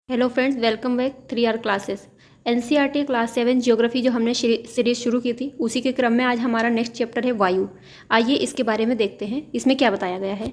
Hello friends, welcome back 3 our classes. NCERT class 7 geography जो हमने series शुरू की थी, उसी के क्रम में आज हमारा नेक्स्ट चैप्टर है वायु। आइए इसके बारे में देखते हैं इसमें क्या बताया गया है।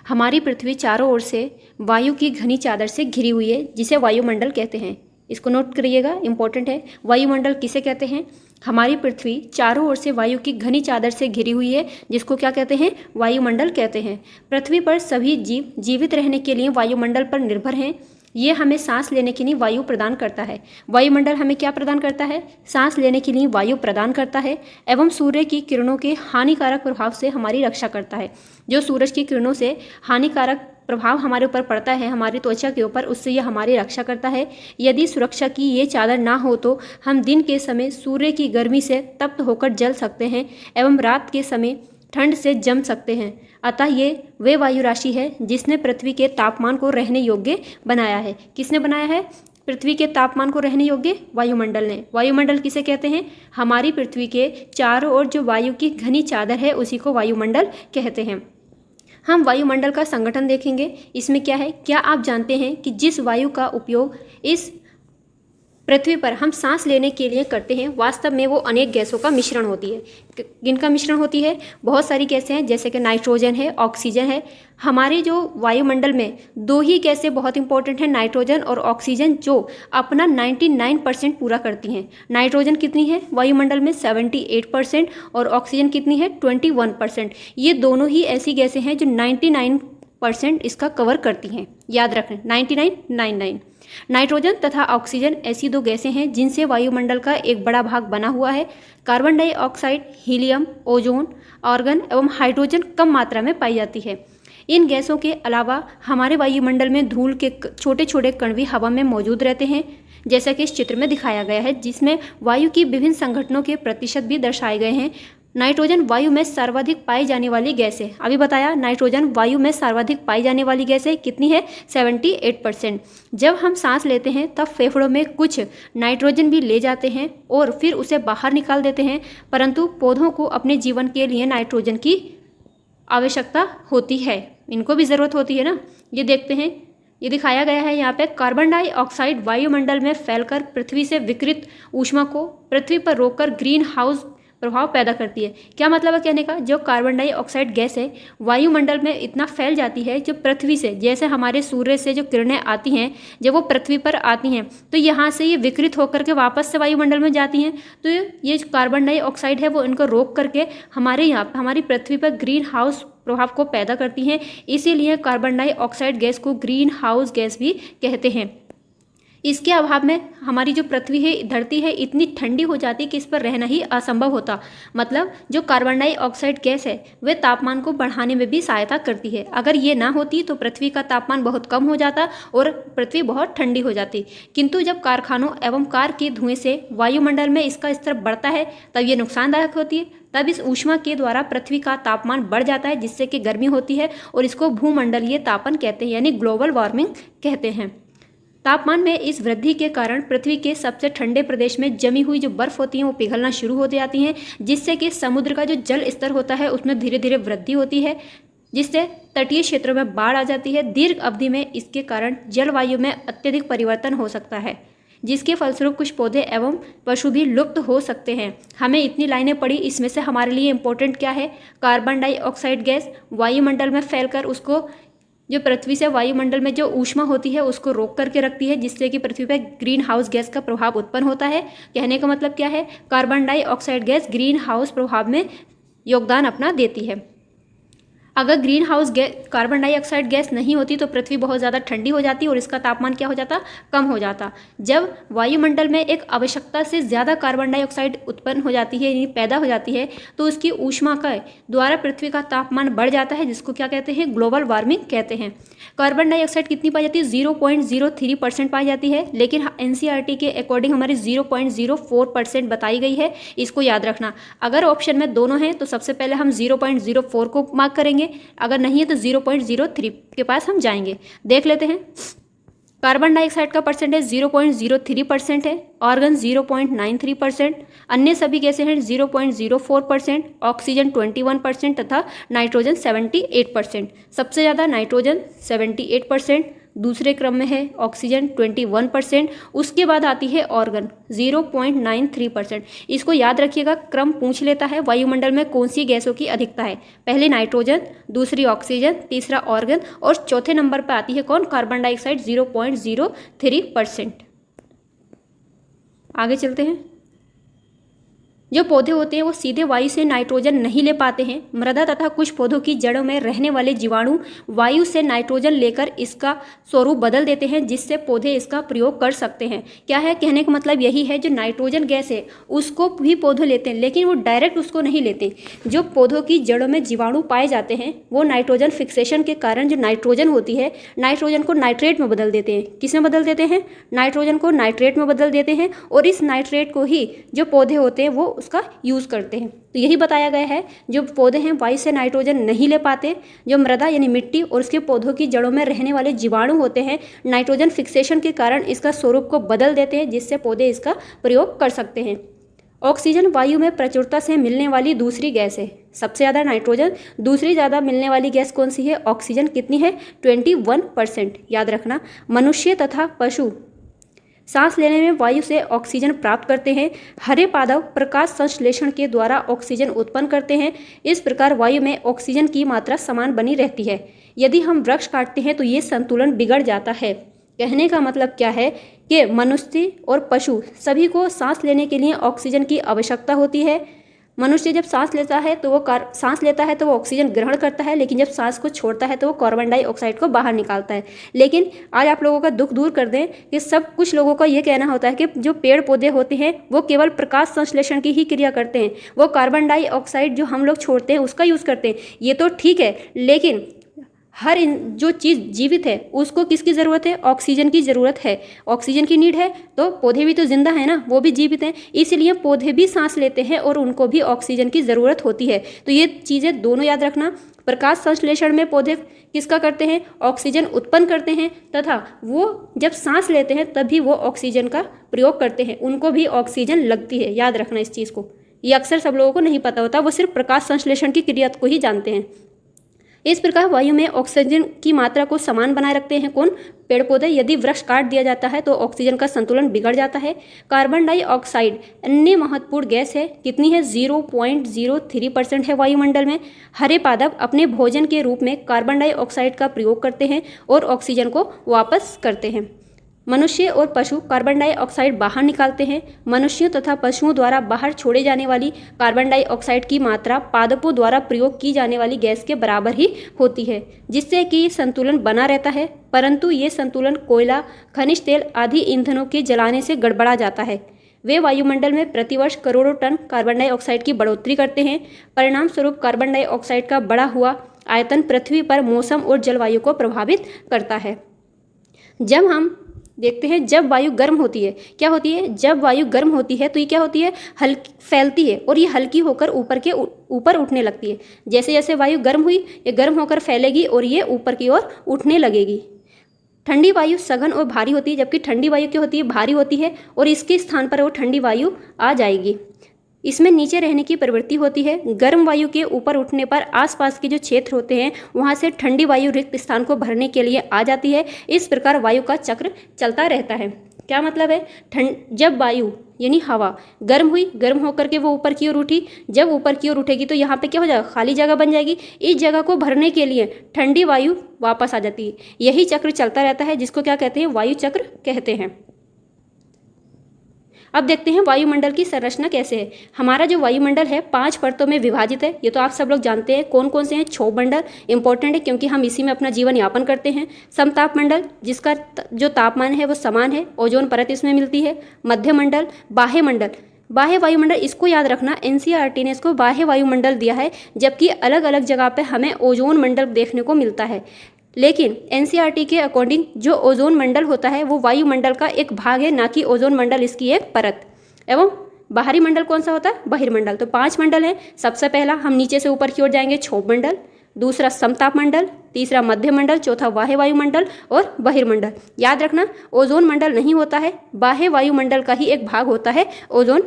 हमारी पृथ्वी चारों ओर से वायु की घनी चादर से घिरी हुई है, जिसे वायुमंडल कहते हैं। इसको नोट करिएगा, इंपॉर्टेंट है। वायुमंडल किसे कहते हैं? हमारी पृथ्वी चारों ओर से वायु की घनी चादर से घिरी हुई है, जिसको क्या कहते हैं? वायुमंडल कहते हैं। पृथ्वी पर सभी जीव जीवित रहने के लिए वायुमंडल पर निर्भर हैं। ये हमें सांस लेने के लिए वायु प्रदान करता है। वायुमंडल हमें क्या प्रदान करता है? सांस लेने के लिए वायु प्रदान करता है एवं सूर्य की किरणों के हानिकारक प्रभाव से हमारी रक्षा करता है। जो सूरज की किरणों से हानिकारक प्रभाव हमारे ऊपर पड़ता है, हमारी त्वचा के ऊपर, उससे यह हमारी रक्षा करता है। यदि सुरक्षा की ये चादर ना हो तो हम दिन के समय सूर्य की गर्मी से तप्त होकर जल सकते हैं एवं रात के समय ठंड से जम सकते हैं। अतः ये वे वायु राशि है जिसने पृथ्वी के तापमान को रहने योग्य बनाया है। किसने बनाया है पृथ्वी के तापमान को रहने योग्य? वायुमंडल ने। वायुमंडल किसे कहते हैं? हमारी पृथ्वी के चारों ओर जो वायु की घनी चादर है, उसी को वायुमंडल कहते हैं। हम वायुमंडल का संगठन देखेंगे। इसमें क्या है? क्या आप जानते हैं कि जिस वायु का उपयोग इस पृथ्वी पर हम सांस लेने के लिए करते हैं, वास्तव में वो अनेक गैसों का मिश्रण होती है। किनका मिश्रण होती है? बहुत सारी गैसें हैं, जैसे कि नाइट्रोजन है, ऑक्सीजन है। हमारे जो वायुमंडल में दो ही गैसें बहुत इंपॉर्टेंट हैं, नाइट्रोजन और ऑक्सीजन, जो अपना 99% पूरा करती हैं। नाइट्रोजन कितनी है वायुमंडल में? 78%। और ऑक्सीजन कितनी है? 21%। ये दोनों ही ऐसी गैसें हैं जो 99% इसका कवर करती हैं। याद रखें, 99, नाइट्रोजन तथा ऑक्सीजन ऐसी दो गैसें हैं जिनसे वायुमंडल का एक बड़ा भाग बना हुआ है। Carbon dioxide, helium, ozone, argon एवं हाइड्रोजन कम मात्रा में पाई जाती है। इन गैसों के अलावा हमारे वायुमंडल में धूल के छोटे छोटे कण भी हवा में मौजूद रहते हैं, जैसा कि इस चित्र में दिखाया गया है, जिसमें वायु की विभिन्न संगठनों के प्रतिशत भी दर्शाए गए हैं। नाइट्रोजन वायु में सर्वाधिक पाई जाने वाली गैस है। अभी बताया, नाइट्रोजन वायु में सर्वाधिक पाई जाने वाली गैस है। कितनी है? 78%। जब हम सांस लेते हैं तब फेफड़ों में कुछ नाइट्रोजन भी ले जाते हैं और फिर उसे बाहर निकाल देते हैं, परंतु पौधों को अपने जीवन के लिए नाइट्रोजन की आवश्यकता होती है। इनको भी ज़रूरत होती है ना। ये देखते हैं, ये दिखाया गया है यहाँ पे। कार्बन डाइऑक्साइड वायुमंडल में फैलकर पृथ्वी से विकिरित ऊष्मा को पृथ्वी पर रोककर ग्रीन हाउस प्रभाव पैदा करती है। क्या मतलब है कहने का? जो कार्बन डाइऑक्साइड गैस है वायुमंडल में इतना फैल जाती है, जो पृथ्वी से, जैसे हमारे सूर्य से जो किरणें आती हैं, जब वो पृथ्वी पर आती हैं तो यहाँ से ये विकृत होकर के वापस से वायुमंडल में जाती हैं। तो ये जो कार्बन डाइऑक्साइड है वो इनको रोक करके हमारे यहाँ हमारी पृथ्वी पर ग्रीन हाउस प्रभाव को पैदा करती हैं। इसीलिए कार्बन डाइऑक्साइड गैस को ग्रीन हाउस गैस भी कहते हैं। इसके अभाव में हमारी जो पृथ्वी है, धरती है, इतनी ठंडी हो जाती है कि इस पर रहना ही असंभव होता। मतलब जो कार्बन डाइऑक्साइड गैस है वह तापमान को बढ़ाने में भी सहायता करती है। अगर ये ना होती तो पृथ्वी का तापमान बहुत कम हो जाता और पृथ्वी बहुत ठंडी हो जाती। किंतु जब कारखानों एवं कार के धुएं से वायुमंडल में इसका स्तर बढ़ता है, तब ये नुकसानदायक होती है। तब इस ऊष्मा के द्वारा पृथ्वी का तापमान बढ़ जाता है, जिससे कि गर्मी होती है और इसको भूमंडलीय तापन कहते हैं, यानी ग्लोबल वार्मिंग कहते हैं। तापमान में इस वृद्धि के कारण पृथ्वी के सबसे ठंडे प्रदेश में जमी हुई जो बर्फ होती है वो पिघलना शुरू हो जाती हैं, जिससे कि समुद्र का जो जल स्तर होता है उसमें धीरे धीरे वृद्धि होती है, जिससे तटीय क्षेत्रों में बाढ़ आ जाती है। दीर्घ अवधि में इसके कारण जलवायु में अत्यधिक परिवर्तन हो सकता है, जिसके फलस्वरूप कुछ पौधे एवं पशु भी लुप्त हो सकते हैं। हमें इतनी लाइनें पढ़ी, इसमें से हमारे लिए इंपॉर्टेंट क्या है? कार्बन डाइऑक्साइड गैस वायुमंडल में फैलकर उसको, जो पृथ्वी से वायुमंडल में जो ऊष्मा होती है उसको रोक करके रखती है, जिससे कि पृथ्वी पर ग्रीन हाउस गैस का प्रभाव उत्पन्न होता है। कहने का मतलब क्या है? Carbon dioxide gas green house प्रभाव में योगदान अपना देती है। अगर green house carbon dioxide gas नहीं होती तो पृथ्वी बहुत ज़्यादा ठंडी हो जाती और इसका तापमान क्या हो जाता? कम हो जाता। जब वायुमंडल में एक आवश्यकता से ज़्यादा कार्बन डाइऑक्साइड उत्पन्न हो जाती है, यानी पैदा हो जाती है, तो उसकी ऊष्मा का द्वारा पृथ्वी का तापमान बढ़ जाता है, जिसको क्या कहते हैं? ग्लोबल वार्मिंग कहते हैं। कार्बन डाइऑक्साइड कितनी पाई जाती है? 0.03% पाई जाती है, लेकिन एनसीईआरटी के अकॉर्डिंग हमारी 0.04% बताई गई है। इसको याद रखना। अगर ऑप्शन में दोनों हैं तो सबसे पहले हम 0.04 को मार्क करेंगे, अगर नहीं है तो 0.03 के पास हम जाएंगे। देख लेते हैं। कार्बन डाइऑक्साइड का परसेंटेज 0.03% है, ऑर्गन 0.93%, अन्य सभी गैसें हैं 0.04%, ऑक्सीजन 21% तथा नाइट्रोजन 78%। सबसे ज़्यादा नाइट्रोजन 78%, दूसरे क्रम में है ऑक्सीजन 21%, उसके बाद आती है ऑर्गन 0.93%। इसको याद रखिएगा, क्रम पूछ लेता है वायुमंडल में कौन सी गैसों की अधिकता है। पहले नाइट्रोजन, दूसरी ऑक्सीजन, तीसरा ऑर्गन और चौथे नंबर पर आती है कौन, कार्बन डाइऑक्साइड 0.03%। आगे चलते हैं। जो पौधे होते हैं वो सीधे वायु से नाइट्रोजन नहीं ले पाते हैं। मृदा तथा कुछ पौधों की जड़ों में रहने वाले जीवाणु वायु से नाइट्रोजन लेकर इसका स्वरूप बदल देते हैं, जिससे पौधे इसका प्रयोग कर सकते हैं। क्या है, कहने का मतलब यही है, जो नाइट्रोजन गैस है उसको भी पौधे लेते हैं, लेकिन वो डायरेक्ट उसको नहीं लेते। जो पौधों की जड़ों में जीवाणु पाए जाते हैं वो नाइट्रोजन फिक्सेशन के कारण जो नाइट्रोजन होती है, नाइट्रोजन को नाइट्रेट में बदल देते हैं। किसमें बदल देते हैं, नाइट्रोजन को नाइट्रेट में बदल देते हैं, और इस नाइट्रेट को ही जो पौधे होते हैं वो उसका यूज़ करते हैं। तो यही बताया गया है, जो पौधे हैं वायु से नाइट्रोजन नहीं ले पाते। जो मृदा यानी मिट्टी और उसके पौधों की जड़ों में रहने वाले जीवाणु होते हैं, नाइट्रोजन फिक्सेशन के कारण इसका स्वरूप को बदल देते हैं, जिससे पौधे इसका प्रयोग कर सकते हैं। ऑक्सीजन वायु में प्रचुरता से मिलने वाली दूसरी गैस है। सबसे ज़्यादा नाइट्रोजन, दूसरी ज़्यादा मिलने वाली गैस कौन सी है, ऑक्सीजन। कितनी है, 21%। याद रखना, मनुष्य तथा पशु सांस लेने में वायु से ऑक्सीजन प्राप्त करते हैं। हरे पादप प्रकाश संश्लेषण के द्वारा ऑक्सीजन उत्पन्न करते हैं। इस प्रकार वायु में ऑक्सीजन की मात्रा समान बनी रहती है। यदि हम वृक्ष काटते हैं तो ये संतुलन बिगड़ जाता है। कहने का मतलब क्या है कि मनुष्य और पशु सभी को सांस लेने के लिए ऑक्सीजन की आवश्यकता होती है। मनुष्य जब सांस लेता है तो वो ऑक्सीजन ग्रहण करता है, लेकिन जब सांस को छोड़ता है तो वो कार्बन डाइऑक्साइड को बाहर निकालता है। लेकिन आज आप लोगों का दुख दूर कर दें कि सब कुछ लोगों का ये कहना होता है कि जो पेड़ पौधे होते हैं वो केवल प्रकाश संश्लेषण की ही क्रिया करते हैं, वो कार्बन डाइऑक्साइड जो हम लोग छोड़ते हैं उसका यूज़ करते हैं। ये तो ठीक है, लेकिन हर जो चीज़ जीवित है उसको किसकी ज़रूरत है, ऑक्सीजन की ज़रूरत है। ऑक्सीजन की नीड है तो पौधे भी तो जिंदा है ना, वो भी जीवित हैं, इसलिए पौधे भी सांस लेते हैं और उनको भी ऑक्सीजन की ज़रूरत होती है। तो ये चीज़ें दोनों याद रखना। प्रकाश संश्लेषण में पौधे किसका करते हैं, ऑक्सीजन उत्पन्न करते हैं, तथा वो जब सांस लेते हैं तभी वो ऑक्सीजन का प्रयोग करते हैं, उनको भी ऑक्सीजन लगती है। याद रखना इस चीज़ को, ये अक्सर सब लोगों को नहीं पता होता, वो सिर्फ प्रकाश संश्लेषण की क्रिया को ही जानते हैं। इस प्रकार वायु में ऑक्सीजन की मात्रा को समान बनाए रखते हैं कौन, पेड़ पौधे। यदि वृक्ष काट दिया जाता है तो ऑक्सीजन का संतुलन बिगड़ जाता है। कार्बन डाइऑक्साइड अन्य महत्वपूर्ण गैस है। कितनी है, 0.03% है वायुमंडल में। हरे पादप अपने भोजन के रूप में कार्बन डाइऑक्साइड का प्रयोग करते हैं और ऑक्सीजन को वापस करते हैं। मनुष्य और पशु कार्बन डाइऑक्साइड बाहर निकालते हैं। मनुष्यों तथा पशुओं द्वारा बाहर छोड़े जाने वाली कार्बन डाइऑक्साइड की मात्रा पादपों द्वारा प्रयोग की जाने वाली गैस के बराबर ही होती है, जिससे कि संतुलन बना रहता है। परंतु ये संतुलन कोयला, खनिज तेल आदि ईंधनों के जलाने से गड़बड़ा जाता है। वे वायुमंडल में प्रतिवर्ष करोड़ों टन कार्बन डाइऑक्साइड की बढ़ोतरी करते हैं। परिणाम स्वरूप कार्बन डाइऑक्साइड का बढ़ा हुआ आयतन पृथ्वी पर मौसम और जलवायु को प्रभावित करता है। जब हम देखते हैं, जब वायु गर्म होती है, क्या होती है, जब वायु गर्म होती है तो ये क्या होती है, हल्की फैलती है और ये हल्की होकर ऊपर उठने लगती है। जैसे जैसे वायु गर्म हुई, ये गर्म होकर फैलेगी और ये ऊपर की ओर उठने लगेगी। ठंडी वायु सघन और भारी होती है, जबकि ठंडी वायु क्या होती है, भारी होती है, और इसके स्थान पर वो ठंडी वायु आ जाएगी। इसमें नीचे रहने की प्रवृत्ति होती है। गर्म वायु के ऊपर उठने पर आसपास के जो क्षेत्र होते हैं वहाँ से ठंडी वायु रिक्त स्थान को भरने के लिए आ जाती है। इस प्रकार वायु का चक्र चलता रहता है। क्या मतलब है, जब वायु यानी हवा गर्म हुई, गर्म होकर के वो ऊपर की ओर उठी, जब ऊपर की ओर उठेगी तो यहाँ पे क्या हो जाएगा, खाली जगह बन जाएगी। इस जगह को भरने के लिए ठंडी वायु वापस आ जाती है। यही चक्र चलता रहता है, जिसको क्या कहते हैं, वायु चक्र कहते हैं। अब देखते हैं वायुमंडल की संरचना कैसे है। हमारा जो वायुमंडल है 5 परतों में विभाजित है। ये तो आप सब लोग जानते हैं कौन कौन से हैं। क्षोभमंडल इंपॉर्टेंट है क्योंकि हम इसी में अपना जीवन यापन करते हैं। समतापमंडल जिसका जो तापमान है वो समान है, ओजोन परत इसमें मिलती है। मध्यमंडल, बाह्य मंडल, बाह्य वायुमंडल इसको याद रखना, एनसीईआरटी ने इसको बाह्य वायुमंडल दिया है, जबकि अलग अलग जगह पे हमें ओजोन मंडल देखने को मिलता है। लेकिन एनसीईआरटी के अकॉर्डिंग जो ओजोन मंडल होता है वो वायुमंडल का एक भाग है, ना कि ओजोन मंडल इसकी एक परत। एवं बाहरी मंडल कौन सा होता है, बहिर्मंडल। तो 5 मंडल हैं। सबसे पहला हम नीचे से ऊपर की ओर जाएंगे, क्षोभमंडल, दूसरा समताप मंडल, तीसरा मध्य मंडल, चौथा बाह्य वायुमंडल और बहिर्मंडल। याद रखना ओजोन मंडल नहीं होता है, बाह्य वायुमंडल का ही एक भाग होता है ओजोन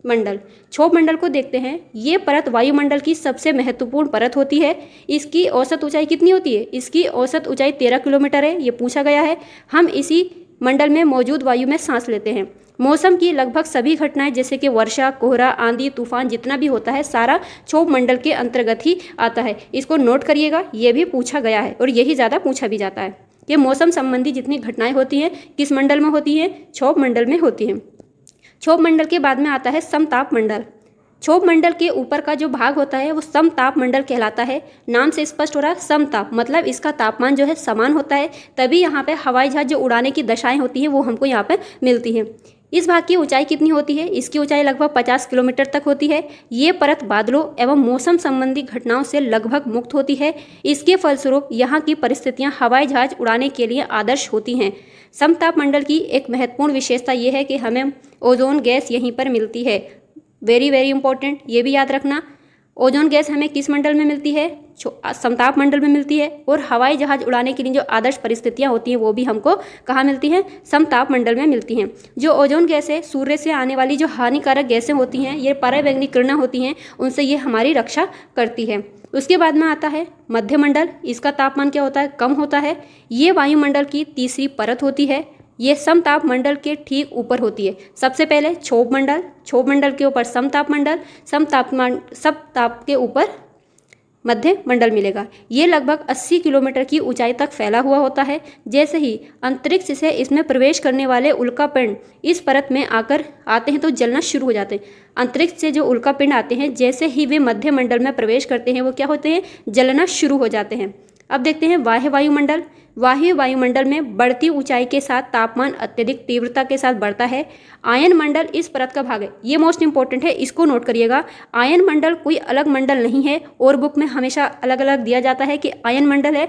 मंडल। क्षोभ मंडल को देखते हैं। ये परत वायुमंडल की सबसे महत्वपूर्ण परत होती है। इसकी औसत ऊंचाई कितनी होती है? इसकी औसत ऊंचाई 13 किलोमीटर है। ये पूछा गया है। हम इसी मंडल में मौजूद वायु में सांस लेते हैं। मौसम की लगभग सभी घटनाएं जैसे कि वर्षा, कोहरा, आंधी, तूफान जितना भी होता है सारा क्षोभ मंडल के अंतर्गत ही आता है। इसको नोट करिएगा, ये भी पूछा गया है और यही ज़्यादा पूछा भी जाता है कि मौसम संबंधी जितनी घटनाएं होती हैं किस मंडल में होती हैं? क्षोभ मंडल में होती हैं। क्षोभ मंडल के बाद में आता है समताप मंडल। क्षोभ मंडल के ऊपर का जो भाग होता है वो समताप मंडल कहलाता है। नाम से स्पष्ट हो रहा है समताप, मतलब इसका तापमान जो है समान होता है, तभी यहाँ पे हवाई जहाज जो उड़ाने की दशाएं होती हैं वो हमको यहाँ पे मिलती हैं। इस भाग की ऊंचाई कितनी होती है? इसकी ऊंचाई लगभग 50 किलोमीटर तक होती है। ये परत बादलों एवं मौसम संबंधी घटनाओं से लगभग मुक्त होती है। इसके फलस्वरूप यहाँ की परिस्थितियाँ हवाई जहाज उड़ाने के लिए आदर्श होती हैं। समताप मंडल की एक महत्वपूर्ण विशेषता ये है कि हमें ओजोन गैस यहीं पर मिलती है। वेरी वेरी इंपॉर्टेंट, ये भी याद रखना। ओजोन गैस हमें किस मंडल में मिलती है? समताप मंडल में मिलती है। और हवाई जहाज उड़ाने के लिए जो आदर्श परिस्थितियां होती हैं वो भी हमको कहाँ मिलती हैं? समताप मंडल में मिलती हैं। जो ओजोन गैस है, सूर्य से आने वाली जो हानिकारक गैसें होती हैं, ये पराबैंगनी किरणें होती हैं, उनसे ये हमारी रक्षा करती है। उसके बाद में आता है मध्य मंडल। इसका तापमान क्या होता है? कम होता है। ये वायुमंडल की तीसरी परत होती है। ये समताप मंडल के ठीक ऊपर होती है। सबसे पहले क्षोभ मंडल, क्षोभ मंडल के ऊपर समताप मंडल, समताप के ऊपर मध्य मंडल मिलेगा। ये लगभग 80 किलोमीटर की ऊंचाई तक फैला हुआ होता है। जैसे ही अंतरिक्ष से इसमें प्रवेश करने वाले उल्कापिंड इस परत में आते हैं तो जलना शुरू हो जाते हैं। अंतरिक्ष से जो उल्कापिंड आते हैं जैसे ही वे मध्य मंडल में प्रवेश करते हैं वो क्या होते हैं? जलना शुरू हो जाते हैं। अब देखते हैं बाह्य वायुमंडल। बाह्य वायुमंडल में बढ़ती ऊंचाई के साथ तापमान अत्यधिक तीव्रता के साथ बढ़ता है। आयन मंडल इस परत का भाग है। ये मोस्ट इंपॉर्टेंट है, इसको नोट करिएगा। आयन मंडल कोई अलग मंडल नहीं है, और बुक में हमेशा अलग अलग दिया जाता है कि आयन मंडल है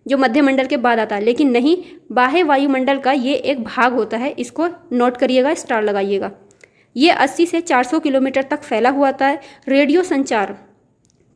जो मध्य मंडल के बाद आता है, लेकिन नहीं, बाह्य वायुमंडल का ये एक भाग होता है। इसको नोट करिएगा, स्टार लगाइएगा। ये 80 से 400 किलोमीटर तक फैला हुआ होता है। रेडियो संचार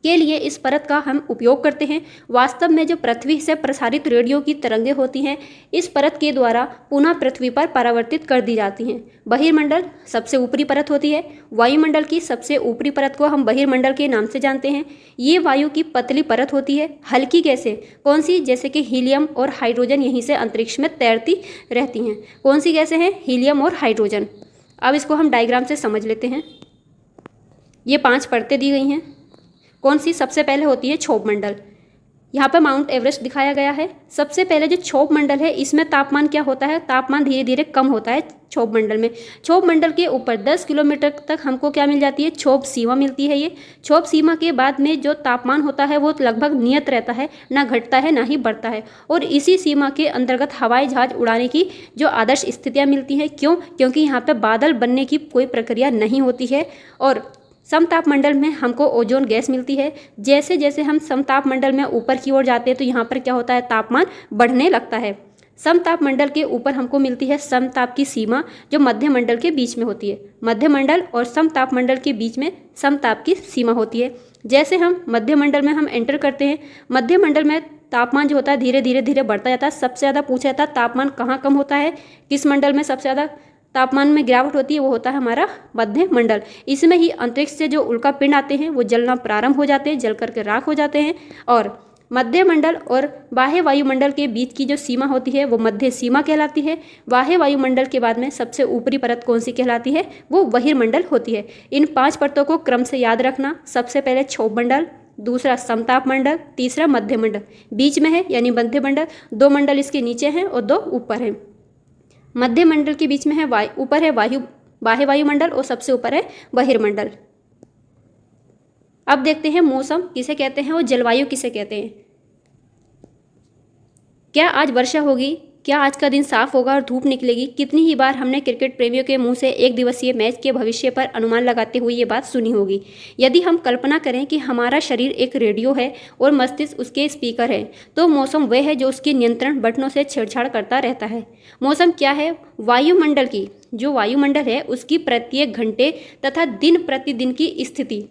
के लिए इस परत का हम उपयोग करते हैं। वास्तव में जो पृथ्वी से प्रसारित रेडियो की तरंगें होती हैं इस परत के द्वारा पुनः पृथ्वी पर परावर्तित कर दी जाती हैं। बहिर्मंडल सबसे ऊपरी परत होती है। वायुमंडल की सबसे ऊपरी परत को हम बहिर्मंडल के नाम से जानते हैं। ये वायु की पतली परत होती है। हल्की गैसें कौन सी? जैसे कि हीलियम और हाइड्रोजन यहीं से अंतरिक्ष में तैरती रहती हैं। कौन सी गैसें हैं? हीलियम और हाइड्रोजन। अब इसको हम डायग्राम से समझ लेते हैं। ये 5 परतें दी गई हैं। कौन सी? सबसे पहले होती है क्षोभ मंडल। यहाँ पर माउंट एवरेस्ट दिखाया गया है। सबसे पहले जो क्षोभ मंडल है इसमें तापमान क्या होता है? तापमान धीरे धीरे कम होता है क्षोभ मंडल में। क्षोभ मंडल के ऊपर 10 किलोमीटर तक हमको क्या मिल जाती है? क्षोभ सीमा मिलती है। ये क्षोभ सीमा के बाद में जो तापमान होता है वो लगभग नियत रहता है, ना घटता है ना ही बढ़ता है। और इसी सीमा के अंतर्गत हवाई जहाज उड़ाने की जो आदर्श स्थितियाँ मिलती हैं। क्यों? क्योंकि यहाँ पर बादल बनने की कोई प्रक्रिया नहीं होती है। और समताप मंडल में हमको ओजोन गैस मिलती है। जैसे जैसे हम समताप मंडल में ऊपर की ओर जाते हैं तो यहाँ पर क्या होता है? तापमान बढ़ने लगता है। समताप मंडल के ऊपर हमको मिलती है समताप की सीमा जो मध्य मंडल के बीच में होती है। मध्य मंडल और समताप मंडल के बीच में समताप की सीमा होती है। जैसे हम मध्य मंडल में हम एंटर करते हैं, मध्य मंडल में तापमान जो होता है धीरे धीरे धीरे बढ़ता जाता है। सबसे ज़्यादा पूछा जाता है तापमान कहाँ कम होता है, किस मंडल में सबसे ज़्यादा तापमान में गिरावट होती है? वो होता है हमारा मध्य मंडल। इसमें ही अंतरिक्ष से जो उल्का पिंड आते हैं वो जलना प्रारंभ हो जाते हैं, जल करके राख हो जाते हैं। और मध्य मंडल और बाह्य वायुमंडल के बीच की जो सीमा होती है वो मध्य सीमा कहलाती है। बाह्य वायुमंडल के बाद में सबसे ऊपरी परत कौन सी कहलाती है? वो बहिर्मंडल होती है। इन 5 परतों को क्रम से याद रखना। सबसे पहले क्षोभ मंडल, दूसरा समताप मंडल, तीसरा मध्य मंडल, बीच में है यानी मध्य मंडल। 2 मंडल इसके नीचे हैं और 2 ऊपर हैं। मध्य मंडल के बीच में है ऊपर है बाह्य वायुमंडल और सबसे ऊपर है बहिर्मंडल। अब देखते हैं मौसम किसे कहते हैं और जलवायु किसे कहते हैं। क्या आज वर्षा होगी? क्या आज का दिन साफ होगा और धूप निकलेगी? कितनी ही बार हमने क्रिकेट प्रेमियों के मुंह से एक दिवसीय मैच के भविष्य पर अनुमान लगाते हुए ये बात सुनी होगी। यदि हम कल्पना करें कि हमारा शरीर एक रेडियो है और मस्तिष्क उसके स्पीकर है, तो मौसम वह है जो उसके नियंत्रण बटनों से छेड़छाड़ करता रहता है। मौसम क्या है? वायुमंडल की जो वायुमंडल है उसकी प्रत्येक घंटे तथा दिन प्रतिदिन की स्थिति,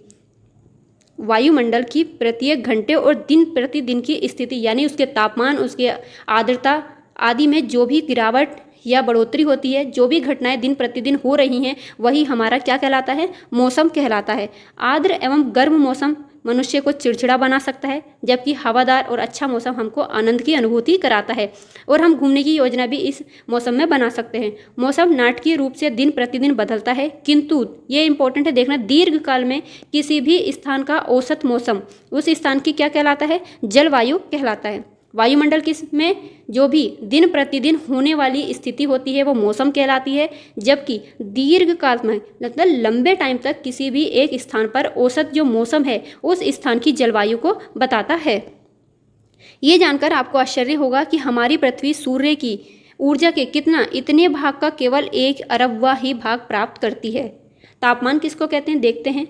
वायुमंडल की प्रत्येक घंटे और दिन प्रतिदिन की स्थिति यानी उसके तापमान, उसके आर्द्रता आदि में जो भी गिरावट या बढ़ोतरी होती है, जो भी घटनाएं दिन प्रतिदिन हो रही हैं वही हमारा क्या कहलाता है, मौसम कहलाता है। आर्द्र एवं गर्म मौसम मनुष्य को चिड़चिड़ा बना सकता है, जबकि हवादार और अच्छा मौसम हमको आनंद की अनुभूति कराता है और हम घूमने की योजना भी इस मौसम में बना सकते हैं। मौसम नाटकीय रूप से दिन प्रतिदिन बदलता है, किंतु ये इंपॉर्टेंट है देखना, दीर्घ काल में किसी भी स्थान का औसत मौसम उस स्थान की क्या कहलाता है, जलवायु कहलाता है। वायुमंडल में जो भी दिन प्रतिदिन होने वाली स्थिति होती है वो मौसम कहलाती है, जबकि दीर्घ काल में मतलब लंबे टाइम तक किसी भी एक स्थान पर औसत जो मौसम है उस स्थान की जलवायु को बताता है। ये जानकर आपको आश्चर्य होगा कि हमारी पृथ्वी सूर्य की ऊर्जा के इतने भाग का केवल 1 अरबवां ही भाग प्राप्त करती है। तापमान किसको कहते हैं देखते हैं।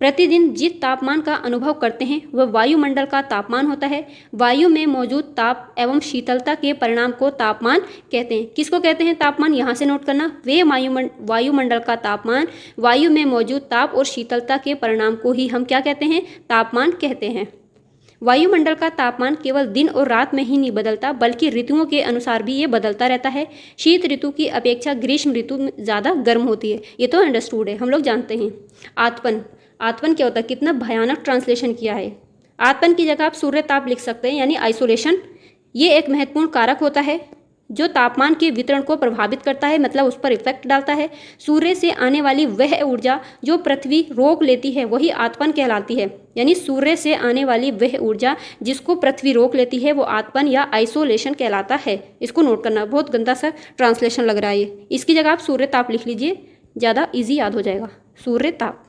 प्रतिदिन जिस तापमान का अनुभव करते हैं वह वायुमंडल का तापमान होता है। वायु में मौजूद ताप एवं शीतलता के परिणाम को तापमान कहते हैं। किसको कहते हैं तापमान, यहाँ से नोट करना, वे वायुमंडल का तापमान, वायु में मौजूद ताप और शीतलता के परिणाम को ही हम क्या कहते हैं, तापमान कहते हैं। वायुमंडल का तापमान केवल दिन और रात में ही नहीं बदलता, बल्कि ऋतुओं के अनुसार भी ये बदलता रहता है। शीत ऋतु की अपेक्षा ग्रीष्म ऋतु में ज़्यादा गर्म होती है, ये तो अंडरस्टूड है, हम लोग जानते हैं। आतपन क्या होता है, कितना भयानक ट्रांसलेशन किया है। आतपन की जगह आप सूर्य ताप लिख सकते हैं, यानी आइसोलेशन। ये एक महत्वपूर्ण कारक होता है जो तापमान के वितरण को प्रभावित करता है, मतलब उस पर इफेक्ट डालता है। सूर्य से आने वाली वह ऊर्जा जो पृथ्वी रोक लेती है वही आतपन कहलाती है। यानी सूर्य से आने वाली वह ऊर्जा जिसको पृथ्वी रोक लेती है वो आतपन या आइसोलेशन कहलाता है। इसको नोट करना, बहुत गंदा सा ट्रांसलेशन लग रहा है ये। इसकी जगह आप सूर्य ताप लिख लीजिए, ज़्यादा ईजी याद हो जाएगा, सूर्य ताप।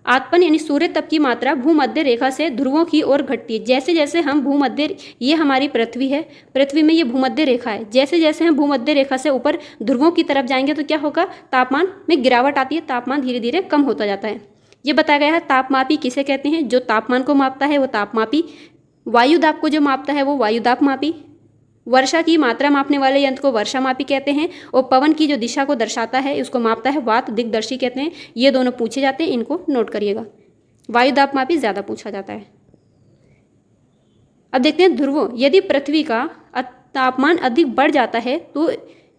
आतपन यानी सूर्य तप की मात्रा भूमध्य रेखा से ध्रुवों की ओर घटती है। जैसे जैसे हम भूमध्य, ये हमारी पृथ्वी है, पृथ्वी में ये भूमध्य रेखा है, जैसे जैसे हम भूमध्य रेखा से ऊपर ध्रुवों की तरफ जाएंगे तो क्या होगा, तापमान में गिरावट आती है, तापमान धीरे धीरे कम होता जाता है। ये बताया गया है। तापमापी किसे कहते हैं, जो तापमान को मापता है वो तापमापी। वायुदाब को जो मापता है वो वायुदाब मापी। वर्षा की मात्रा मापने वाले यंत्र को वर्षामापी कहते हैं, और पवन की जो दिशा को दर्शाता है उसको मापता है वात दिग्दर्शी कहते हैं। ये दोनों पूछे जाते हैं, इनको नोट करिएगा। वायुदाबमापी ज़्यादा पूछा जाता है। अब देखते हैं ध्रुवों। यदि पृथ्वी का तापमान अधिक बढ़ जाता है तो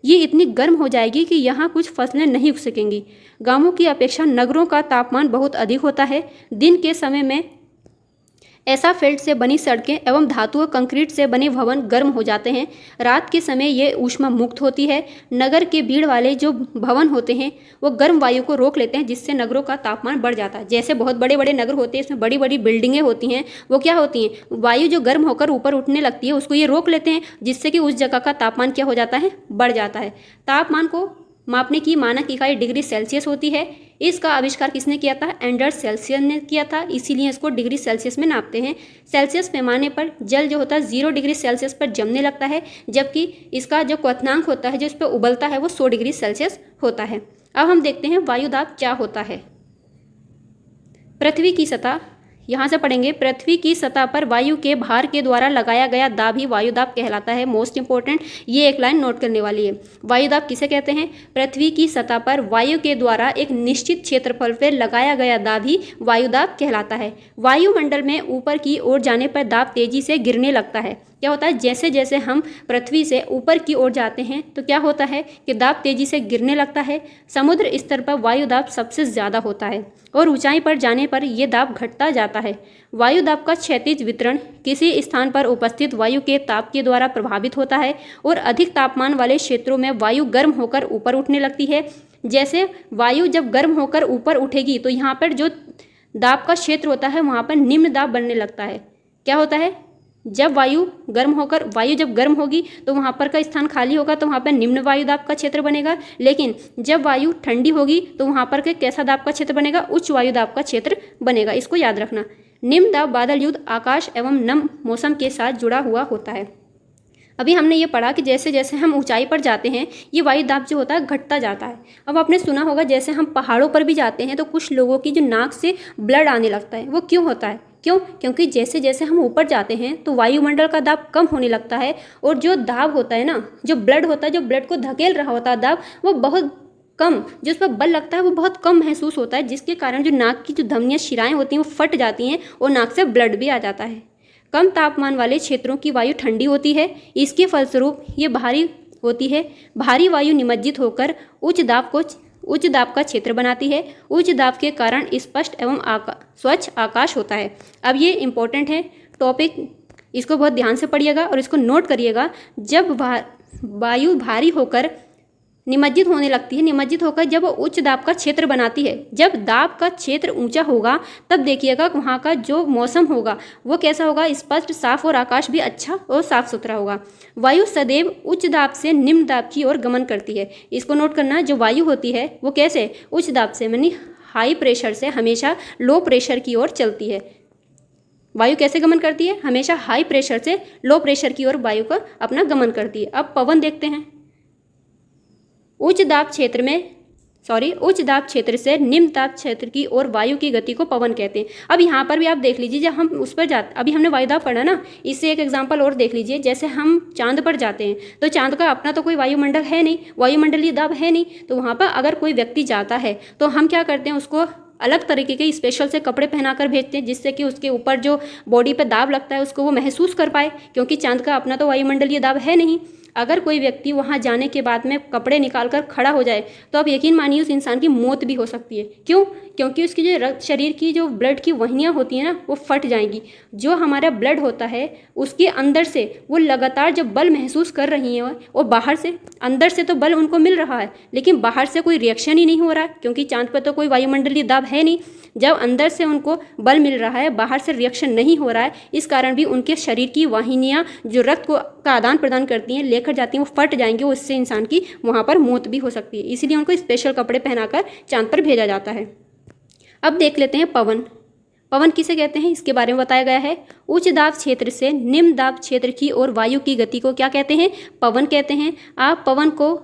ये इतनी गर्म हो जाएगी कि यहाँ कुछ फसलें नहीं उग सकेंगी। गांवों की अपेक्षा नगरों का तापमान बहुत अधिक होता है। दिन के समय में ऐसा फील्ड से बनी सड़कें एवं धातु और कंक्रीट से बने भवन गर्म हो जाते हैं। रात के समय ये ऊष्मा मुक्त होती है। नगर के भीड़ वाले जो भवन होते हैं वो गर्म वायु को रोक लेते हैं, जिससे नगरों का तापमान बढ़ जाता है। जैसे बहुत बड़े बड़े नगर होते हैं, इसमें बड़ी बड़ी बिल्डिंगें होती हैं, वो क्या होती हैं, वायु जो गर्म होकर ऊपर उठने लगती है उसको ये रोक लेते हैं, जिससे कि उस जगह का तापमान क्या हो जाता है, बढ़ जाता है। तापमान को मापने की मानक इकाई डिग्री सेल्सियस होती है। इसका आविष्कार किसने किया था, एंडर्स सेल्सियस ने किया था, इसीलिए इसको डिग्री सेल्सियस में नापते हैं। सेल्सियस पैमाने पर जल जो होता है 0 डिग्री सेल्सियस पर जमने लगता है, जबकि इसका जो क्वथनांक होता है जो इस पर उबलता है वो 100 डिग्री सेल्सियस होता है। अब हम देखते हैं वायुदाब क्या होता है। पृथ्वी की सतह, यहाँ से पढ़ेंगे, पृथ्वी की सतह पर वायु के भार के द्वारा लगाया गया दाब ही वायुदाब कहलाता है। मोस्ट इंपॉर्टेंट, ये एक लाइन नोट करने वाली है। वायुदाब किसे कहते हैं, पृथ्वी की सतह पर वायु के द्वारा एक निश्चित क्षेत्रफल पर लगाया गया दाब ही वायुदाब कहलाता है। वायुमंडल में ऊपर की ओर जाने पर दाब तेजी से गिरने लगता है। क्या होता है, जैसे जैसे हम पृथ्वी से ऊपर की ओर जाते हैं तो क्या होता है कि दाब तेजी से गिरने लगता है। समुद्र स्तर पर वायु दाब सबसे ज़्यादा होता है और ऊंचाई पर जाने पर यह दाब घटता जाता है। वायु दाब का क्षैतिज वितरण किसी स्थान पर उपस्थित वायु के ताप के द्वारा प्रभावित होता है और अधिक तापमान वाले क्षेत्रों में वायु गर्म होकर ऊपर उठने लगती है। जैसे वायु जब गर्म होकर ऊपर उठेगी तो यहाँ पर जो दाब का क्षेत्र होता है वहाँ पर निम्न दाब बनने लगता है। क्या होता है, जब वायु जब गर्म होगी तो वहाँ पर का स्थान खाली होगा तो वहाँ पर निम्न वायु दाब का क्षेत्र बनेगा। लेकिन जब वायु ठंडी होगी तो वहाँ पर के कैसा दाब का क्षेत्र बनेगा, उच्च वायु दाब का क्षेत्र बनेगा। इसको याद रखना। निम्न दाब बादल युक्त आकाश एवं नम मौसम के साथ जुड़ा हुआ होता है। अभी हमने ये पढ़ा कि जैसे जैसे हम ऊंचाई पर जाते हैं ये वायु दाब जो होता है घटता जाता है। अब आपने सुना होगा जैसे हम पहाड़ों पर भी जाते हैं तो कुछ लोगों की जो नाक से ब्लड आने लगता है, वो क्यों होता है, क्यों? क्योंकि जैसे जैसे हम ऊपर जाते हैं तो वायुमंडल का दाब कम होने लगता है और जो दाब होता है ना, जो ब्लड होता है, जो ब्लड को धकेल रहा होता है दाब, वो बहुत कम, जो उस पर बल लगता है वो बहुत कम महसूस होता है, जिसके कारण जो नाक की जो धमनियाँ शिराएँ होती हैं वो फट जाती हैं और नाक से ब्लड भी आ जाता है। कम तापमान वाले क्षेत्रों की वायु ठंडी होती है। इसके फलस्वरूप ये भारी होती है। भारी वायु निमज्जित होकर उच्च दाब का क्षेत्र बनाती है। उच्च दाब के कारण स्पष्ट एवं स्वच्छ आकाश होता है। अब ये इंपॉर्टेंट है टॉपिक, इसको बहुत ध्यान से पढ़िएगा और इसको नोट करिएगा। जब वायु भारी होकर निमज्जित होने लगती है, निमज्जित होकर जब वो उच्च दाब का क्षेत्र बनाती है, जब दाब का क्षेत्र ऊंचा होगा तब देखिएगा वहाँ का जो मौसम होगा वो कैसा होगा, स्पष्ट, साफ और आकाश भी अच्छा और साफ सुथरा होगा। वायु सदैव उच्च दाब से निम्न दाब की ओर गमन करती है। इसको नोट करना, जो वायु होती है वो कैसे उच्च दाब से यानी हाई प्रेशर से हमेशा लो प्रेशर की ओर चलती है। वायु कैसे गमन करती है, हमेशा हाई प्रेशर से लो प्रेशर की ओर वायु का अपना गमन करती है। अब पवन देखते हैं। उच्च दाब क्षेत्र से निम्न दाब क्षेत्र की ओर वायु की गति को पवन कहते हैं। अब यहाँ पर भी आप देख लीजिए, जब हम उस पर जाते, अभी हमने वायुदाब पढ़ा ना, इससे एक एग्जांपल और देख लीजिए। जैसे हम चांद पर जाते हैं तो चांद का अपना तो कोई वायुमंडल है नहीं, वायुमंडलीय दाब है नहीं, तो वहाँ पर अगर कोई व्यक्ति जाता है तो हम क्या करते हैं, उसको अलग तरीके के स्पेशल से कपड़े पहनाकर भेजते हैं, जिससे कि उसके ऊपर जो बॉडी पे दाब लगता है उसको वो महसूस कर पाए, क्योंकि चांद का अपना तो वायुमंडलीय दाब है नहीं। अगर कोई व्यक्ति वहाँ जाने के बाद में कपड़े निकाल कर खड़ा हो जाए तो आप यकीन मानिए उस इंसान की मौत भी हो सकती है। क्यों? क्योंकि उसकी जो रक्त, शरीर की जो ब्लड की वाहिनियाँ होती हैं ना, वो फट जाएंगी। जो हमारा ब्लड होता है उसके अंदर से वो लगातार जब बल महसूस कर रही हैं, और बाहर से, अंदर से तो बल उनको मिल रहा है लेकिन बाहर से कोई रिएक्शन ही नहीं हो रहा है, क्योंकि चांद पर तो कोई वायुमंडलीय दाब है नहीं। जब अंदर से उनको बल मिल रहा है, बाहर से रिएक्शन नहीं हो रहा है, इस कारण भी उनके शरीर की वाहिनियाँ जो रक्त का आदान प्रदान करती हैं, लेकर जाती हैं, वो फट जाएंगे। उससे इंसान की वहाँ पर मौत भी हो सकती है। इसीलिए उनको स्पेशल कपड़े पहनाकर चांद पर भेजा जाता है। अब देख लेते हैं पवन। पवन किसे कहते हैं, इसके बारे में बताया गया है। उच्च दाब क्षेत्र से निम्न दाब क्षेत्र की ओर वायु की गति को क्या कहते हैं, पवन कहते हैं। आप पवन को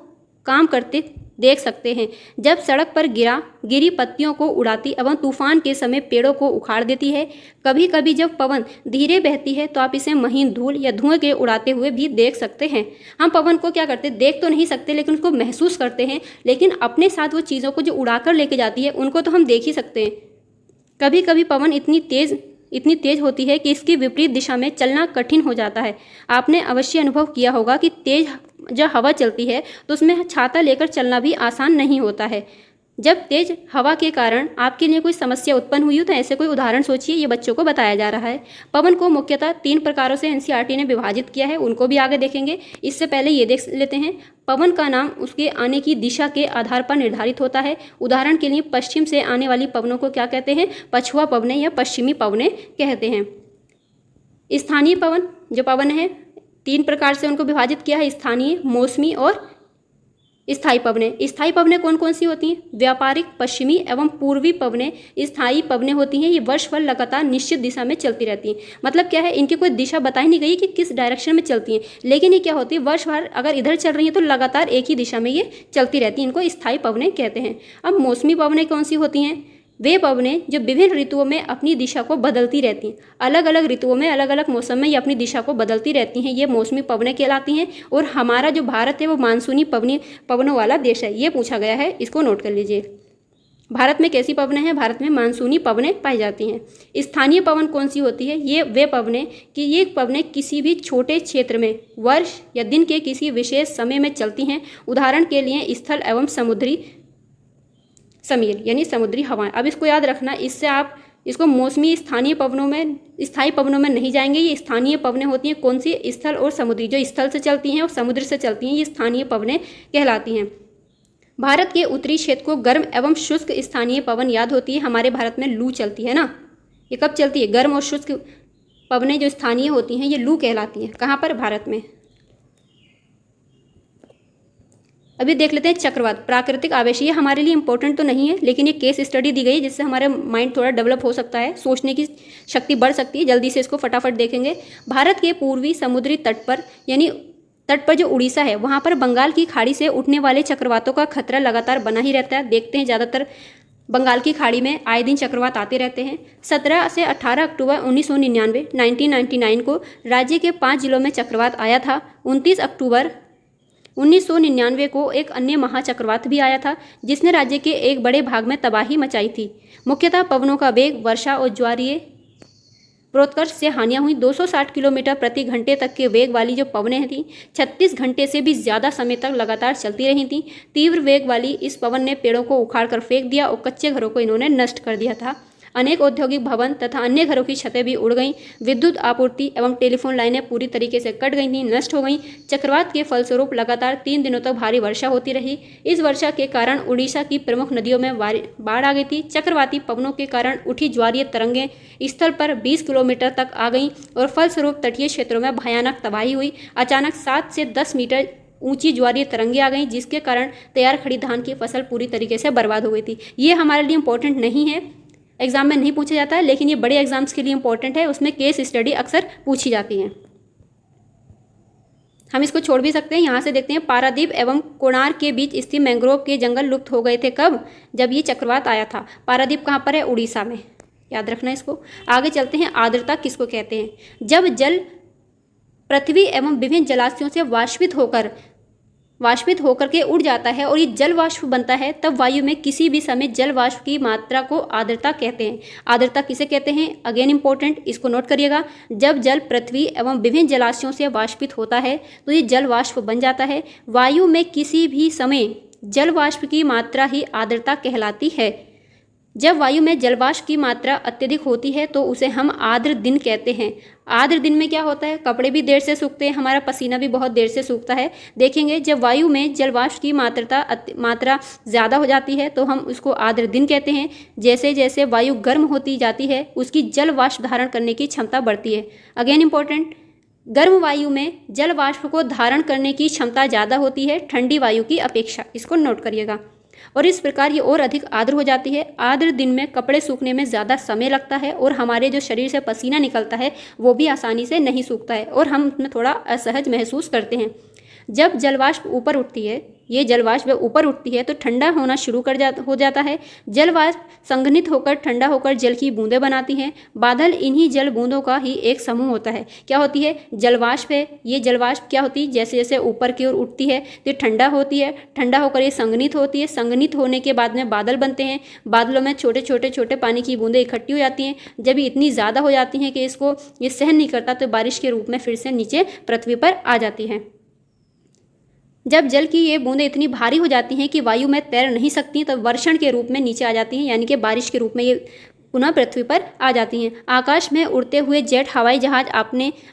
काम करते देख सकते हैं। जब सड़क पर गिरी पत्तियों को उड़ाती एवं तूफान के समय पेड़ों को उखाड़ देती है। कभी कभी जब पवन धीरे बहती है तो आप इसे महीन धूल या धुएं के उड़ाते हुए भी देख सकते हैं। हम पवन को क्या करते, देख तो नहीं सकते लेकिन उसको महसूस करते हैं, लेकिन अपने साथ वो चीज़ों को जो उड़ाकर लेके जाती है उनको तो हम देख ही सकते हैं। कभी कभी पवन इतनी तेज होती है कि इसकी विपरीत दिशा में चलना कठिन हो जाता है। आपने अवश्य अनुभव किया होगा कि तेज जब हवा चलती है तो उसमें छाता लेकर चलना भी आसान नहीं होता है। जब तेज हवा के कारण आपके लिए कोई समस्या उत्पन्न हुई हो तो ऐसे कोई उदाहरण सोचिए, ये बच्चों को बताया जा रहा है। पवन को मुख्यतः 3 प्रकारों से एनसीईआरटी ने विभाजित किया है, उनको भी आगे देखेंगे। इससे पहले ये देख लेते हैं, पवन का नाम उसके आने की दिशा के आधार पर निर्धारित होता है। उदाहरण के लिए पश्चिम से आने वाली पवनों को क्या कहते हैं, पछुआ पवनें या पश्चिमी पवनें कहते हैं। स्थानीय पवन जो पवन है 3 प्रकार से उनको विभाजित किया है, स्थानीय, मौसमी और स्थायी पवनें। स्थायी पवनें कौन कौन सी होती हैं, व्यापारिक, पश्चिमी एवं पूर्वी पवनें स्थायी पवनें होती हैं। ये वर्ष भर लगातार निश्चित दिशा में चलती रहती हैं। मतलब क्या है, इनकी कोई दिशा बताई नहीं गई कि किस डायरेक्शन में चलती हैं, लेकिन ये क्या होती है, वर्ष भर अगर इधर चल रही है तो लगातार एक ही दिशा में ये चलती रहती हैं। इनको स्थायी पवनें कहते हैं। अब मौसमी पवनें कौन सी होती हैं, वे पवनें जो विभिन्न ऋतुओं में अपनी दिशा को बदलती रहती हैं। अलग अलग ऋतुओं में, अलग अलग मौसम में ये अपनी दिशा को बदलती रहती हैं। ये मौसमी पवनें कहलाती हैं। और हमारा जो भारत है वो मानसूनी पवनों वाला देश है, ये पूछा गया है, इसको नोट कर लीजिए। भारत में कैसी पवनें हैं, भारत में मानसूनी पवनें पाई जाती हैं। स्थानीय पवन कौन सी होती है, ये वे पवनें कि ये पवनें किसी भी छोटे क्षेत्र में वर्ष या दिन के किसी विशेष समय में चलती हैं। उदाहरण के लिए स्थल एवं समुद्री समीर यानी समुद्री हवाएं। अब इसको याद रखना, इससे आप इसको मौसमी स्थानीय पवनों में, स्थायी पवनों में नहीं जाएंगे। ये स्थानीय पवनें होती हैं कौन सी, स्थल और समुद्री। जो स्थल से चलती हैं और समुद्र से चलती हैं ये स्थानीय पवनें कहलाती हैं। भारत के उत्तरी क्षेत्र को गर्म एवं शुष्क स्थानीय पवन याद होती है। हमारे भारत में लू चलती है ना, ये कब चलती है, गर्म और शुष्क पवनें जो स्थानीय होती हैं ये लू कहलाती हैं। कहाँ पर, भारत में। अभी देख लेते हैं चक्रवात, प्राकृतिक आवेश। ये हमारे लिए इंपॉर्टेंट तो नहीं है लेकिन ये केस स्टडी दी गई है जिससे हमारा माइंड थोड़ा डेवलप हो सकता है, सोचने की शक्ति बढ़ सकती है। जल्दी से इसको फटाफट देखेंगे। भारत के पूर्वी समुद्री तट पर यानी तट पर जो उड़ीसा है वहाँ पर बंगाल की खाड़ी से उठने वाले चक्रवातों का खतरा लगातार बना ही रहता है। देखते हैं ज़्यादातर बंगाल की खाड़ी में आए दिन चक्रवात आते रहते हैं। 17 से 18 अक्टूबर 1999 को राज्य के 5 जिलों में चक्रवात आया था। 29 अक्टूबर 1999 को एक अन्य महाचक्रवात भी आया था जिसने राज्य के एक बड़े भाग में तबाही मचाई थी। मुख्यतः पवनों का वेग, वर्षा और ज्वारीय प्रोत्कर्ष से हानियां हुई। 260 किलोमीटर प्रति घंटे तक के वेग वाली जो पवनें थीं 36 घंटे से भी ज़्यादा समय तक लगातार चलती रही थीं। तीव्र वेग वाली इस पवन ने पेड़ों को उखाड़ कर फेंक दिया और कच्चे घरों को इन्होंने नष्ट कर दिया था। अनेक औद्योगिक भवन तथा अन्य घरों की छतें भी उड़ गईं। विद्युत आपूर्ति एवं टेलीफोन लाइनें पूरी तरीके से कट गई थीं, नष्ट हो गईं। चक्रवात के फलस्वरूप लगातार 3 दिनों तक भारी वर्षा होती रही। इस वर्षा के कारण उड़ीसा की प्रमुख नदियों में बाढ़ आ गई थी। चक्रवाती पवनों के कारण उठी ज्वारीय तरंगें स्थल पर 20 किलोमीटर तक आ गईं और फलस्वरूप तटीय क्षेत्रों में भयानक तबाही हुई। अचानक 7 से 10 मीटर ऊंची ज्वारीय तरंगें आ गईं, जिसके कारण तैयार खड़ी धान की फसल पूरी तरीके से बर्बाद हो गई थी। ये हमारे लिए इंपॉर्टेंट नहीं है, एग्जाम में नहीं पूछा जाता है, लेकिन ये बड़े एग्जाम्स के लिए इंपॉर्टेंट है। उसमें केस स्टडी अक्सर पूछी जाती हैं। हम इसको छोड़ भी सकते हैं। यहाँ से देखते हैं, पारादीप एवं कोणार्क के बीच स्थित मैंग्रोव के जंगल लुप्त हो गए थे। कब? जब ये चक्रवात आया था। पारादीप कहाँ पर है? उड़ीसा में, याद रखना इसको। आगे चलते हैं, आर्द्रता किसको कहते हैं? जब जल पृथ्वी एवं विभिन्न जलाशयों से वाष्पित होकर के उड़ जाता है और ये जल वाष्प बनता है, तब वायु में किसी भी समय जल वाष्प की मात्रा को आर्द्रता कहते हैं। आर्द्रता किसे कहते हैं? अगेन इंपॉर्टेंट, इसको नोट करिएगा। जब जल पृथ्वी एवं विभिन्न जलाशयों से वाष्पित होता है तो ये जल वाष्प बन जाता है। वायु में किसी भी समय जल वाष्प की मात्रा ही आर्द्रता कहलाती है। जब वायु में जलवाष्प की मात्रा अत्यधिक होती है तो उसे हम आर्द्र दिन कहते हैं। आर्द्र दिन में क्या होता है? कपड़े भी देर से सूखते हैं, हमारा पसीना भी बहुत देर से सूखता है। देखेंगे, जब वायु में जलवाष्प की मात्रा ज़्यादा हो जाती है तो हम उसको आर्द्र दिन कहते हैं। जैसे जैसे वायु गर्म होती जाती है उसकी जलवाष्प धारण करने की क्षमता बढ़ती है। अगेन इंपॉर्टेंट, गर्म वायु में जल वाष्प को धारण करने की क्षमता ज़्यादा होती है ठंडी वायु की अपेक्षा, इसको नोट करिएगा। और इस प्रकार ये और अधिक आर्द्र हो जाती है। आर्द्र दिन में कपड़े सूखने में ज़्यादा समय लगता है और हमारे जो शरीर से पसीना निकलता है वो भी आसानी से नहीं सूखता है और हम उसमें थोड़ा असहज महसूस करते हैं। जब जलवाष्प ऊपर उठती है, ये जलवाष्प ऊपर उठती है तो ठंडा होना शुरू हो जाता है। जलवाष्प संघनित होकर ठंडा होकर जल की बूंदें बनाती हैं। बादल इन्हीं जल बूंदों का ही एक समूह होता है। क्या होती है? जलवाष्प है। ये जलवाष्प क्या होती है? जैसे जैसे ऊपर की ओर उठती है तो ठंडा होती है, ठंडा होकर ये संघनित होती है। संघनित होने के बाद में बादल बनते हैं। बादलों में छोटे छोटे पानी की बूंदें इकट्ठी हो जाती हैं। जब ये इतनी ज़्यादा हो जाती हैं कि इसको ये सहन नहीं करता तो बारिश के रूप में फिर से नीचे पृथ्वी पर आ जाती हैं। जब जल की ये बूंदें इतनी भारी हो जाती हैं कि वायु में तैर नहीं सकती तब वर्षण के रूप में नीचे आ जाती हैं, यानी कि बारिश के रूप में ये पुनः पृथ्वी पर आ जाती हैं। आकाश में उड़ते हुए जेट हवाई जहाज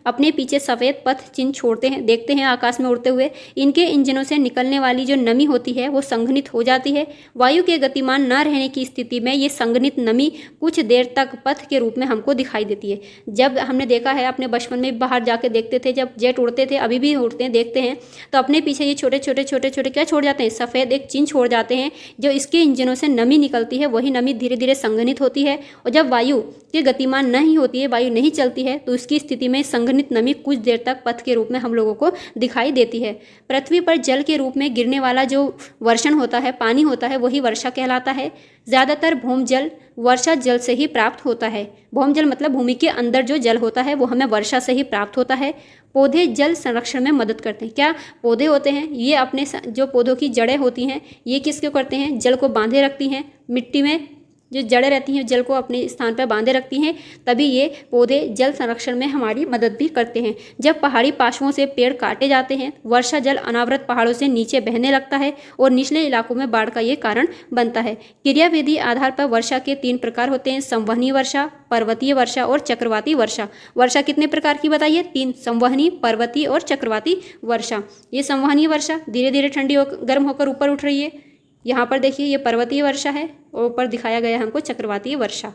अपने पीछे सफ़ेद पथ चिन्ह छोड़ते हैं। देखते हैं आकाश में उड़ते हुए, इनके इंजनों से निकलने वाली जो नमी होती है वो संघनित हो जाती है। वायु के गतिमान न रहने की स्थिति में ये संघनित नमी कुछ देर तक पथ के रूप में हमको दिखाई देती है। जब हमने देखा है, अपने बचपन में बाहर जाके देखते थे, जब जेट उड़ते थे, अभी भी उड़ते हैं, देखते हैं तो अपने पीछे ये छोटे छोटे क्या छोड़ जाते हैं? सफ़ेद एक चिन्ह छोड़ जाते हैं। जो इसके इंजनों से नमी निकलती है वही नमी धीरे धीरे संघनित होती है और जब वायु के गतिमान नहीं होती है, वायु नहीं चलती है, तो उसकी स्थिति में संघनित नमी कुछ देर तक पथ के रूप में हम लोगों को दिखाई देती है। पृथ्वी पर जल के रूप में गिरने वाला जो वर्षण होता है, पानी होता है, वही वर्षा कहलाता है। ज़्यादातर भौमजल वर्षा जल से ही प्राप्त होता है। भौमजल मतलब भूमि के अंदर जो जल होता है वो हमें वर्षा से ही प्राप्त होता है। पौधे जल संरक्षण में मदद करते हैं। क्या पौधे होते हैं? ये अपने जो पौधों की जड़ें होती हैं ये किसको करते हैं? जल को बांधे रखती हैं। मिट्टी में जो जड़ें रहती हैं जल को अपने स्थान पर बांधे रखती हैं, तभी ये पौधे जल संरक्षण में हमारी मदद भी करते हैं। जब पहाड़ी पार्श्वों से पेड़ काटे जाते हैं, वर्षा जल अनावृत पहाड़ों से नीचे बहने लगता है और निचले इलाकों में बाढ़ का ये कारण बनता है। क्रियाविधि आधार पर वर्षा के 3 प्रकार होते हैं: संवहनी वर्षा, पर्वतीय वर्षा और चक्रवाती वर्षा। वर्षा कितने प्रकार की बताइए? 3, संवहनी, पर्वतीय और चक्रवाती वर्षा। ये संवहनी वर्षा धीरे धीरे ठंडी गर्म होकर ऊपर उठ रही है। यहाँ पर देखिए ये पर्वतीय वर्षा है और ऊपर दिखाया गया है हमको चक्रवातीय वर्षा।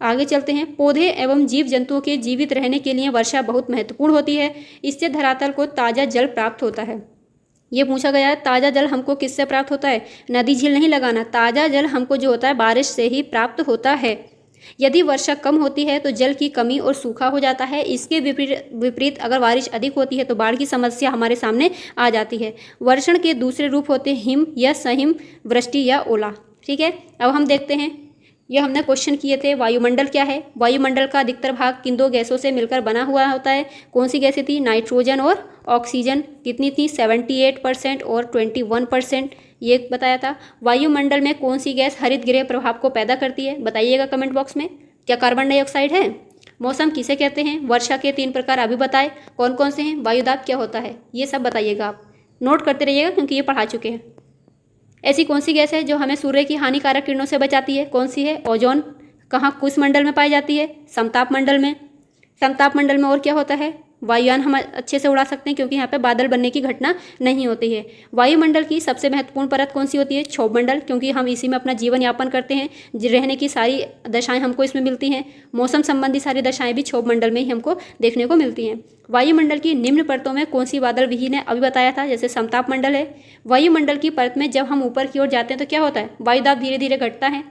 आगे चलते हैं। पौधे एवं जीव जंतुओं के जीवित रहने के लिए वर्षा बहुत महत्वपूर्ण होती है। इससे धरातल को ताज़ा जल प्राप्त होता है। ये पूछा गया है, ताज़ा जल हमको किससे प्राप्त होता है? नदी झील नहीं लगाना, ताज़ा जल हमको जो होता है बारिश से ही प्राप्त होता है। यदि वर्षा कम होती है तो जल की कमी और सूखा हो जाता है। इसके विपरीत अगर बारिश अधिक होती है तो बाढ़ की समस्या हमारे सामने आ जाती है। वर्षण के दूसरे रूप होते हैं हिम या सहिम वृष्टि या ओला। ठीक है, अब हम देखते हैं, ये हमने क्वेश्चन किए थे। वायुमंडल क्या है? वायुमंडल का अधिकतर भाग किन 2 गैसों से मिलकर बना हुआ होता है? कौन सी गैसें थी? नाइट्रोजन और ऑक्सीजन। कितनी थी? 78% और 21%, ये बताया था। वायुमंडल में कौन सी गैस हरित गृह प्रभाव को पैदा करती है? बताइएगा कमेंट बॉक्स में। क्या कार्बन डाइऑक्साइड है? मौसम किसे कहते हैं? वर्षा के 3 प्रकार अभी बताए, कौन कौन से हैं? वायुदाब क्या होता है? ये सब बताइएगा, आप नोट करते रहिएगा क्योंकि ये पढ़ा चुके हैं। ऐसी कौन सी गैस है जो हमें सूर्य की हानिकारक किरणों से बचाती है? कौन सी है? ओजोन। कहाँ, किस मंडल में पाई जाती है? समताप मंडल में। समताप मंडल में और क्या होता है? वायुयान हम अच्छे से उड़ा सकते हैं क्योंकि यहाँ पे बादल बनने की घटना नहीं होती है। वायुमंडल की सबसे महत्वपूर्ण परत कौन सी होती है? क्षोभ मंडल, क्योंकि हम इसी में अपना जीवन यापन करते हैं, रहने की सारी दशाएं हमको इसमें मिलती हैं। मौसम संबंधी सारी दशाएं भी क्षोभ मंडल में ही हमको देखने को मिलती हैं। वायुमंडल की निम्न परतों में कौन सी बादल विहीन है? अभी बताया था, जैसे समताप मंडल है। वायुमंडल की परत में जब हम ऊपर की ओर जाते हैं तो क्या होता है? वायुदाब धीरे धीरे घटता है।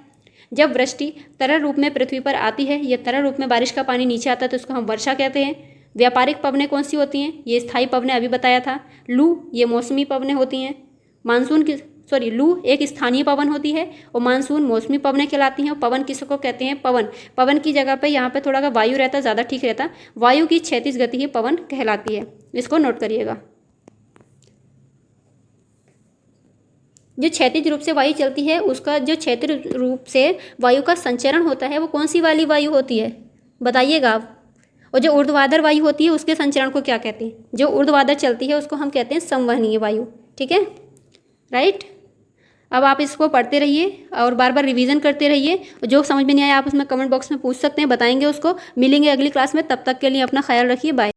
जब वृष्टि तरल रूप में पृथ्वी पर आती है या तरल रूप में बारिश का पानी नीचे आता है तो उसको हम वर्षा कहते हैं। व्यापारिक पवनें कौन सी होती हैं? ये स्थायी पवनें अभी बताया था। लू, ये मौसमी पवनें होती हैं। मानसून की लू एक स्थानीय पवन होती है और मानसून मौसमी पवनें कहलाती हैं। और पवन किसको कहते हैं? पवन। पवन की जगह पे यहाँ पे थोड़ा सा वायु रहता, ज़्यादा ठीक रहता। वायु की क्षैतिज गति ही पवन कहलाती है, इसको नोट करिएगा। जो क्षैतिज रूप से वायु चलती है उसका जो क्षैतिज रूप से वायु का संचरण होता है वो कौन सी वाली वायु होती है? बताइएगा आप। और जो ऊर्ध्वाधर वायु होती है उसके संचरण को क्या कहते हैं? जो ऊर्ध्वाधर चलती है उसको हम कहते हैं संवहनीय वायु। ठीक है, राइट। अब आप इसको पढ़ते रहिए और बार बार रिवीजन करते रहिए। जो समझ में नहीं आया आप उसमें कमेंट बॉक्स में पूछ सकते हैं, बताएंगे उसको। मिलेंगे अगली क्लास में, तब तक के लिए अपना ख्याल रखिए। बाय।